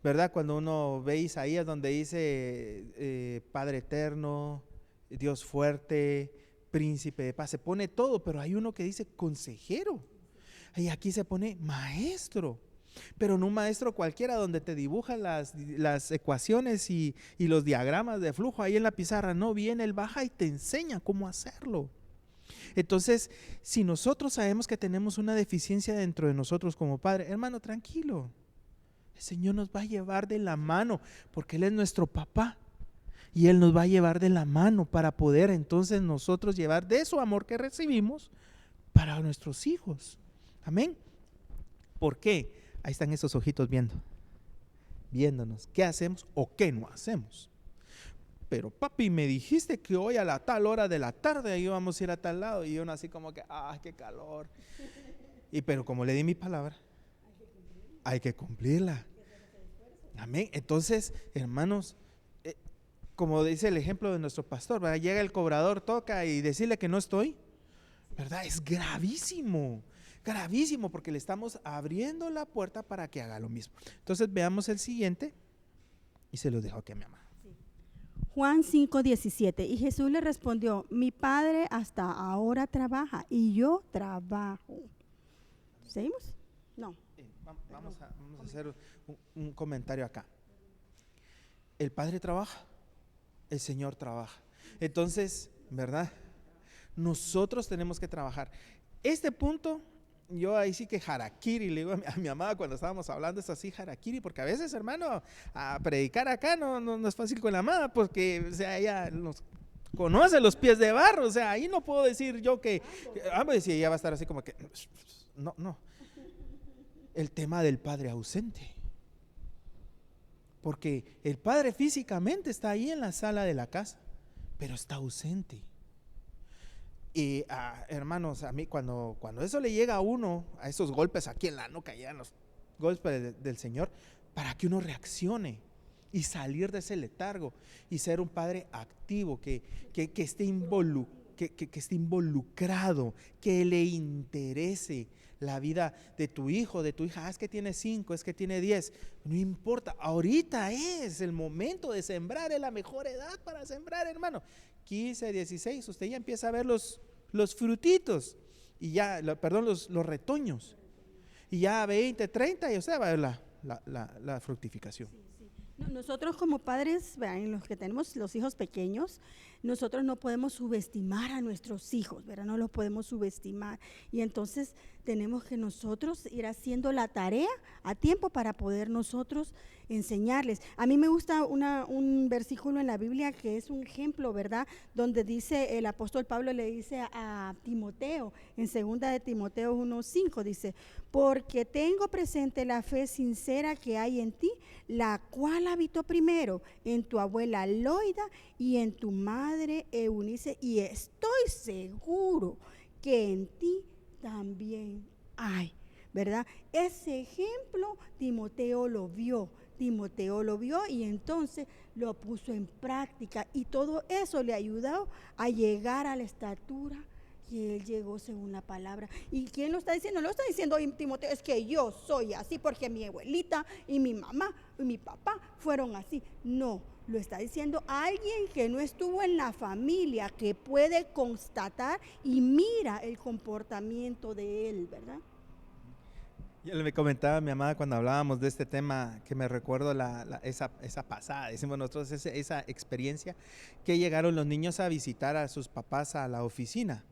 ¿Verdad? Cuando uno ve Isaías donde dice Padre eterno, Dios fuerte, príncipe de paz, se pone todo, pero hay uno que dice consejero. Y aquí se pone maestro. Pero no un maestro cualquiera donde te dibujan las ecuaciones y los diagramas de flujo ahí en la pizarra. No, viene, él baja y te enseña cómo hacerlo. Entonces, si nosotros sabemos que tenemos una deficiencia dentro de nosotros como padre, hermano, tranquilo. El Señor nos va a llevar de la mano porque Él es nuestro papá. Y Él nos va a llevar de la mano para poder entonces nosotros llevar de su amor que recibimos para nuestros hijos. Amén. ¿Por qué? Ahí están esos ojitos viéndonos. ¿Qué hacemos o qué no hacemos? Pero papi, me dijiste que hoy a la tal hora de la tarde íbamos a ir a tal lado. Y uno así como que, qué calor. Pero como le di mi palabra, hay que cumplirla. Amén. Entonces, hermanos, como dice el ejemplo de nuestro pastor, ¿verdad? Llega el cobrador, toca y decirle que no estoy, ¿verdad? Es gravísimo, gravísimo, porque le estamos abriendo la puerta para que haga lo mismo. Entonces veamos el siguiente y se lo dejo aquí a mi mamá. Juan 5:17, y Jesús le respondió: mi Padre hasta ahora trabaja y yo trabajo. ¿Seguimos? No. Vamos a hacer un comentario acá. El Padre trabaja, el Señor trabaja. Entonces, ¿verdad? Nosotros tenemos que trabajar. Este punto, yo ahí sí que harakiri, le digo a mi amada cuando estábamos hablando, es así harakiri, porque a veces, hermano, a predicar acá no es fácil con la amada, porque, o sea, ella nos conoce los pies de barro, o sea, ahí no puedo decir yo que pues si ella va a estar así como que, no. El tema del padre ausente. Porque el padre físicamente está ahí en la sala de la casa, pero está ausente. Y hermanos, a mí cuando eso le llega a uno, a esos golpes aquí en la nuca, ya en los golpes del Señor, para que uno reaccione y salir de ese letargo y ser un padre activo, que esté involucrado, que le interese la vida de tu hijo, de tu hija. Es que tiene 5, es que tiene 10, no importa, ahorita es el momento de sembrar, es la mejor edad para sembrar, hermano. 15, 16, usted ya empieza a ver los frutitos, y ya, los retoños, y ya 20, 30, y usted va a ver la fructificación. Nosotros como padres, vean, los que tenemos los hijos pequeños, nosotros no podemos subestimar a nuestros hijos, ¿verdad? No los podemos subestimar, y entonces tenemos que nosotros ir haciendo la tarea a tiempo para poder nosotros enseñarles. A mí me gusta un versículo en la Biblia que es un ejemplo, ¿verdad? Donde dice, el apóstol Pablo le dice a Timoteo, en 2 de Timoteo 1:5, dice: porque tengo presente la fe sincera que hay en ti, la cual habitó primero en tu abuela Loida y en tu madre Eunice, y estoy seguro que en ti también hay, ¿verdad? Ese ejemplo Timoteo lo vio y entonces lo puso en práctica, y todo eso le ayudó a llegar a la estatura que él llegó según la palabra. ¿Y quién lo está diciendo? Lo está diciendo Timoteo, es que yo soy así porque mi abuelita y mi mamá y mi papá fueron así. No, lo está diciendo alguien que no estuvo en la familia, que puede constatar y mira el comportamiento de él, ¿verdad? Yo le comentaba a mi amada cuando hablábamos de este tema, que me recuerdo esa pasada, decimos nosotros, esa experiencia que llegaron los niños a visitar a sus papás a la oficina.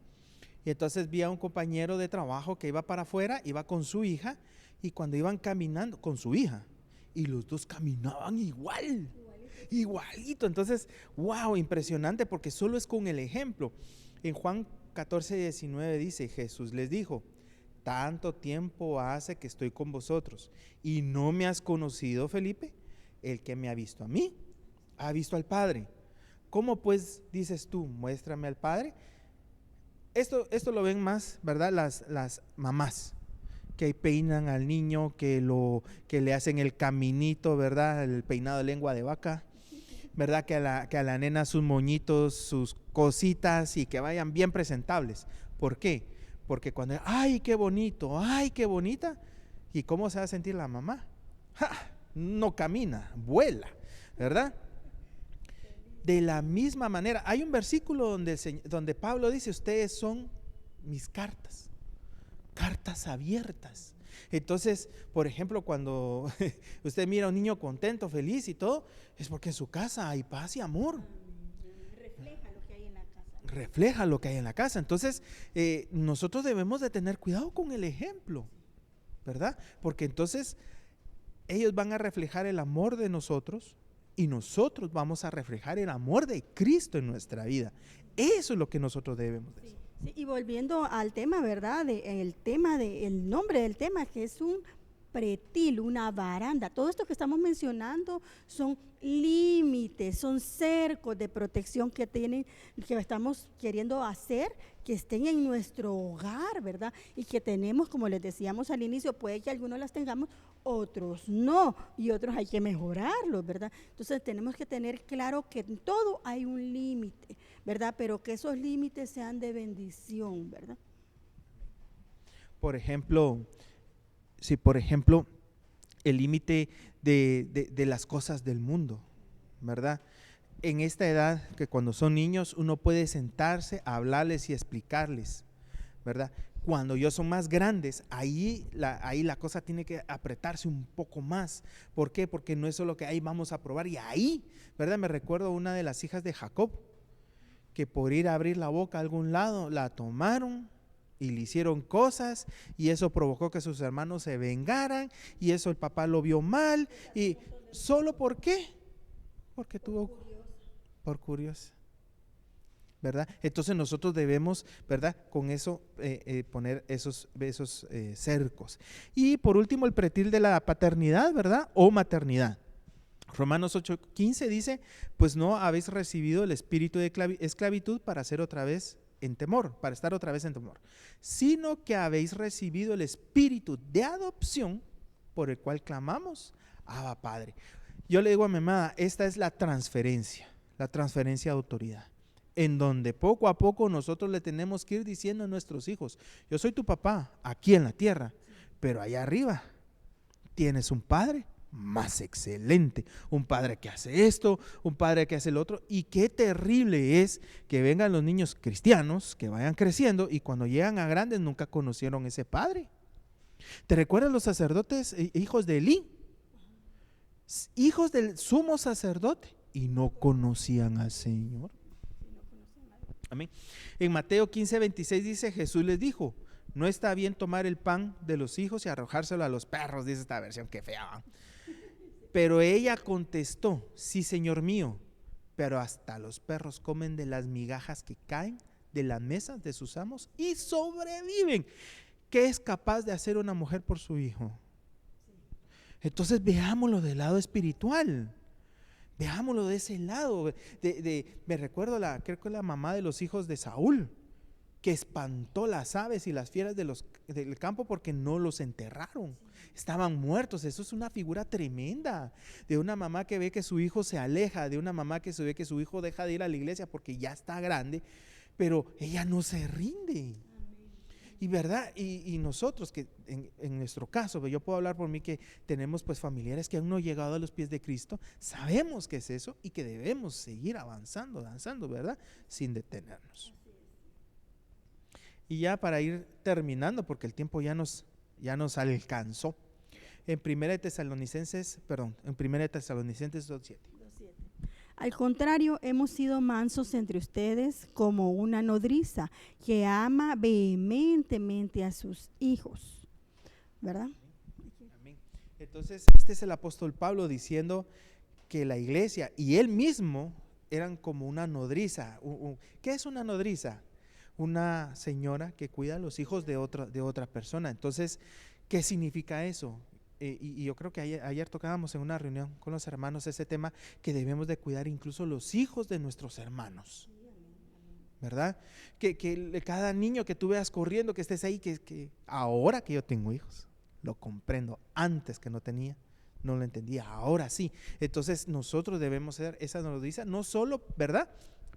Y entonces vi a un compañero de trabajo que iba para afuera, iba con su hija, y cuando iban caminando con su hija, y los dos caminaban igualito. Entonces, wow, impresionante, porque solo es con el ejemplo. En Juan 14:19 dice: Jesús les dijo: tanto tiempo hace que estoy con vosotros y no me has conocido, Felipe. El que me ha visto a mí, ha visto al Padre. ¿Cómo pues dices tú, muéstrame al Padre? Esto lo ven más, ¿verdad? Las mamás que peinan al niño, que le hacen el caminito, ¿verdad? El peinado de lengua de vaca, ¿verdad? Que a la nena sus moñitos, sus cositas, y que vayan bien presentables. ¿Por qué? Porque cuando, ¡ay, qué bonito! ¡Ay, qué bonita! ¿Y cómo se va a sentir la mamá? ¡Ja! No camina, vuela, ¿verdad? De la misma manera, hay un versículo donde Pablo dice: ustedes son mis cartas abiertas. Entonces, por ejemplo, cuando usted mira a un niño contento, feliz y todo, es porque en su casa hay paz y amor. Refleja lo que hay en la casa. Entonces, nosotros debemos de tener cuidado con el ejemplo, ¿verdad? Porque entonces ellos van a reflejar el amor de nosotros, y nosotros vamos a reflejar el amor de Cristo en nuestra vida. Eso es lo que nosotros debemos de hacer. Sí, y volviendo al tema, ¿verdad? El nombre del tema, que es un pretil, una baranda. Todo esto que estamos mencionando son límites, son cercos de protección que estamos queriendo hacer, que estén en nuestro hogar, ¿verdad? Y que tenemos, como les decíamos al inicio, puede que algunos las tengamos, otros no, y otros hay que mejorarlos, ¿verdad? Entonces tenemos que tener claro que en todo hay un límite, ¿verdad? Pero que esos límites sean de bendición, ¿verdad? Por ejemplo, si por ejemplo el límite de las cosas del mundo, ¿verdad? En esta edad, que cuando son niños uno puede sentarse a hablarles y explicarles, ¿verdad? Cuando ellos son más grandes, ahí la cosa tiene que apretarse un poco más. ¿Por qué? Porque no es solo que ahí vamos a probar y ahí, ¿verdad? Me recuerdo una de las hijas de Jacob, que por ir a abrir la boca a algún lado, la tomaron y le hicieron cosas, y eso provocó que sus hermanos se vengaran, y eso el papá lo vio mal, y ¿solo por qué? Porque tuvo, por curiosa, ¿verdad? Entonces nosotros debemos, ¿verdad? Con eso poner esos cercos. Y por último el pretil de la paternidad, ¿verdad? O maternidad. Romanos 8:15 dice, pues no habéis recibido el espíritu de esclavitud para ser otra vez en temor, para estar otra vez en temor, sino que habéis recibido el espíritu de adopción por el cual clamamos, Abba Padre. Yo le digo a mi amada, esta es la transferencia de autoridad, en donde poco a poco nosotros le tenemos que ir diciendo a nuestros hijos, yo soy tu papá aquí en la tierra, pero allá arriba tienes un padre más excelente, un padre que hace esto, un padre que hace el otro, y qué terrible es que vengan los niños cristianos, que vayan creciendo y cuando llegan a grandes nunca conocieron ese padre. ¿Te recuerdas los sacerdotes, hijos de Elí? Hijos del sumo sacerdote, y no conocían al Señor. Amén. En Mateo 15:26 dice, Jesús les dijo, no está bien tomar el pan de los hijos y arrojárselo a los perros, dice esta versión, qué fea. Pero ella contestó, sí, Señor mío, pero hasta los perros comen de las migajas que caen de las mesas de sus amos y sobreviven. ¿Qué es capaz de hacer una mujer por su hijo? Entonces veámoslo del lado espiritual, veámoslo de ese lado. Me recuerdo, creo que la mamá de los hijos de Saúl, que espantó las aves y las fieras del campo porque no los enterraron, estaban muertos. Eso es una figura tremenda de una mamá que ve que su hijo se aleja, de una mamá que se ve que su hijo deja de ir a la iglesia porque ya está grande, pero ella no se rinde. Y verdad, y nosotros que en nuestro caso, yo puedo hablar por mí, que tenemos pues familiares que aún no han llegado a los pies de Cristo, sabemos que es eso y que debemos seguir avanzando, danzando, ¿verdad? Sin detenernos. Y ya para ir terminando, porque el tiempo ya nos alcanzó, en 1 Tesalonicenses 2:7. Al contrario, hemos sido mansos entre ustedes como una nodriza que ama vehementemente a sus hijos, ¿verdad? Amén. Entonces este es el apóstol Pablo diciendo que la iglesia y él mismo eran como una nodriza. ¿Qué es una nodriza? Una señora que cuida a los hijos de otra persona. Entonces, ¿qué significa eso? Y yo creo que ayer tocábamos en una reunión con los hermanos ese tema, que debemos de cuidar incluso los hijos de nuestros hermanos, ¿verdad? Que cada niño que tú veas corriendo, que estés ahí, que ahora que yo tengo hijos, lo comprendo. Antes que no tenía, no lo entendía, ahora sí. Entonces nosotros debemos ser esa nodriza, no solo, ¿verdad?,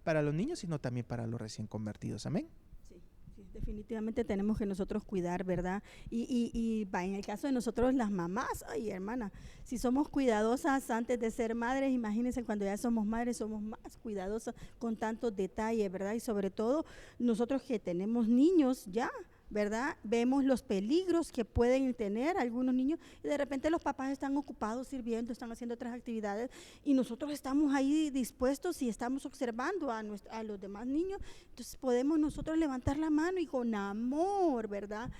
para los niños, sino también para los recién convertidos. Amén. Sí, definitivamente tenemos que nosotros cuidar, ¿verdad? Y en el caso de nosotros las mamás, ay hermana, si somos cuidadosas antes de ser madres, imagínense cuando ya somos madres, somos más cuidadosas con tantos detalles, ¿verdad? Y sobre todo nosotros que tenemos niños ya, ¿verdad? Vemos los peligros que pueden tener algunos niños y de repente los papás están ocupados sirviendo, están haciendo otras actividades y nosotros estamos ahí dispuestos y estamos observando a los demás niños. Entonces podemos nosotros levantar la mano y con amor, ¿verdad?,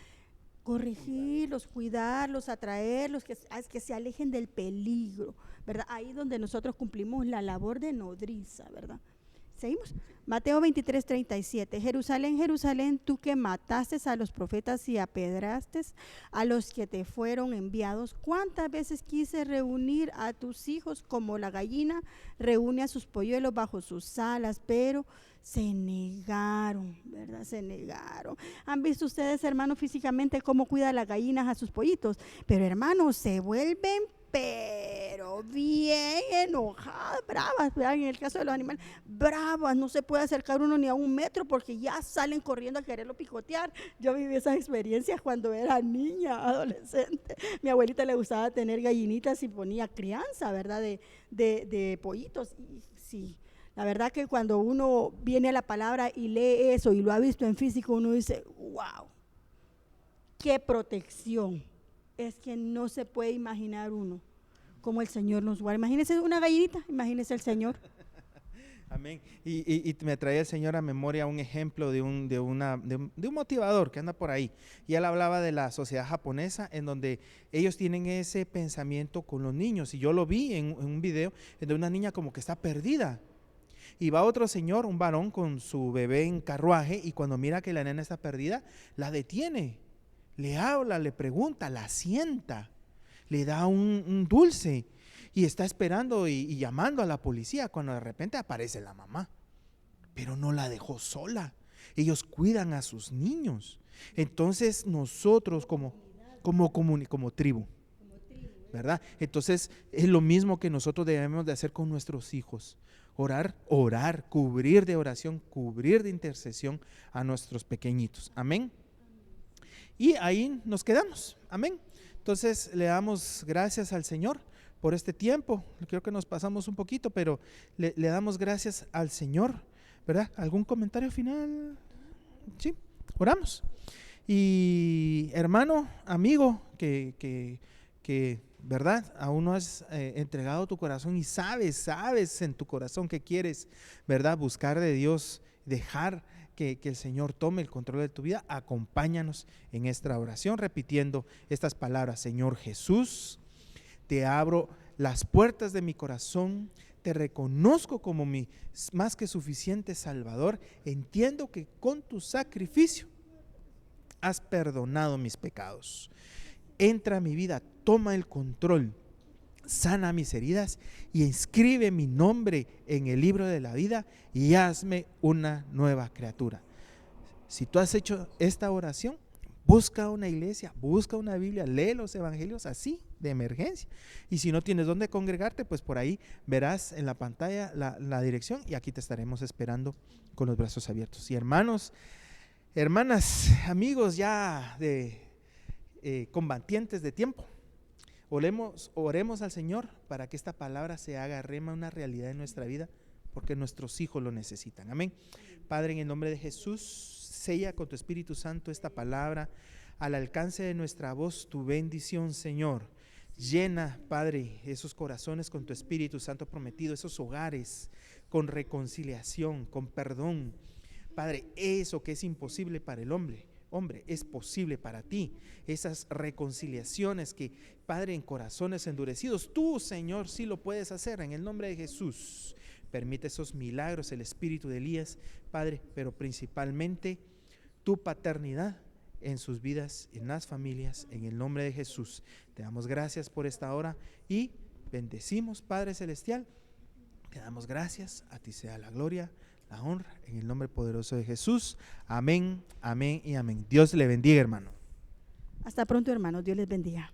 corregirlos, cuidarlos, atraerlos, que se alejen del peligro, ¿verdad? Ahí donde nosotros cumplimos la labor de nodriza, ¿verdad? Seguimos. Mateo 23:37. Jerusalén, Jerusalén, tú que mataste a los profetas y apedraste a los que te fueron enviados. ¿Cuántas veces quise reunir a tus hijos como la gallina reúne a sus polluelos bajo sus alas? Pero se negaron, ¿verdad? Se negaron. ¿Han visto ustedes, hermanos, físicamente cómo cuida las gallinas a sus pollitos? Pero, hermanos, se vuelven pero bien enojadas, bravas, ¿verdad? En el caso de los animales, bravas, no se puede acercar uno ni a 1 metro porque ya salen corriendo a quererlo picotear. Yo viví esas experiencias cuando era niña, adolescente. Mi abuelita le gustaba tener gallinitas y ponía crianza, ¿verdad? De pollitos. Y sí, la verdad que cuando uno viene a la palabra y lee eso y lo ha visto en físico, uno dice, wow, qué protección. Es que no se puede imaginar uno cómo el Señor nos guarda. Imagínese una gallinita, imagínese el Señor. Amén. Y me traía el Señor a memoria un ejemplo de un motivador que anda por ahí. Y él hablaba de la sociedad japonesa, en donde ellos tienen ese pensamiento con los niños. Y yo lo vi en un video de una niña como que está perdida. Y va otro señor, un varón con su bebé en carruaje, y cuando mira que la nena está perdida, la detiene. Le habla, le pregunta, la sienta, le da un dulce y está esperando y llamando a la policía cuando de repente aparece la mamá. Pero no la dejó sola. Ellos cuidan a sus niños. Entonces nosotros como tribu, ¿verdad? Entonces es lo mismo que nosotros debemos de hacer con nuestros hijos. Orar, cubrir de oración, cubrir de intercesión a nuestros pequeñitos. Amén. Y ahí nos quedamos, amén. Entonces le damos gracias al Señor por este tiempo. Creo que nos pasamos un poquito, pero le damos gracias al Señor, ¿verdad? ¿Algún comentario final? Sí, oramos. Y hermano, amigo, que ¿verdad? Aún no has entregado tu corazón y sabes en tu corazón que quieres, ¿verdad? Buscar de Dios, dejar que el Señor tome el control de tu vida. Acompáñanos en esta oración repitiendo estas palabras. Señor Jesús, te abro las puertas de mi corazón, te reconozco como mi más que suficiente Salvador. Entiendo que con tu sacrificio has perdonado mis pecados. Entra a mi vida, toma el control, sana mis heridas y inscribe mi nombre en el libro de la vida y hazme una nueva criatura. Si tú has hecho esta oración, busca una iglesia, busca una Biblia, lee los evangelios así de emergencia. Y si no tienes dónde congregarte, pues por ahí verás en la pantalla la dirección y aquí te estaremos esperando con los brazos abiertos. Y hermanos, hermanas, amigos ya de combatientes de tiempo, oremos al Señor para que esta palabra se haga rema una realidad en nuestra vida, porque nuestros hijos lo necesitan. Amén. Padre, en el nombre de Jesús, sella con tu Espíritu Santo esta palabra al alcance de nuestra voz, tu bendición, Señor. Llena, Padre, esos corazones con tu Espíritu Santo prometido, esos hogares con reconciliación, con perdón. Padre, eso que es imposible para el hombre, es posible para ti. Esas reconciliaciones que, Padre, en corazones endurecidos, tú, Señor, sí lo puedes hacer en el nombre de Jesús. Permite esos milagros, el espíritu de Elías, Padre, pero principalmente tu paternidad en sus vidas, en las familias, en el nombre de Jesús. Te damos gracias por esta hora y bendecimos, Padre Celestial. Te damos gracias, a ti sea la gloria, la honra, en el nombre poderoso de Jesús. Amén, amén y amén. Dios le bendiga, hermano. Hasta pronto, hermanos. Dios les bendiga.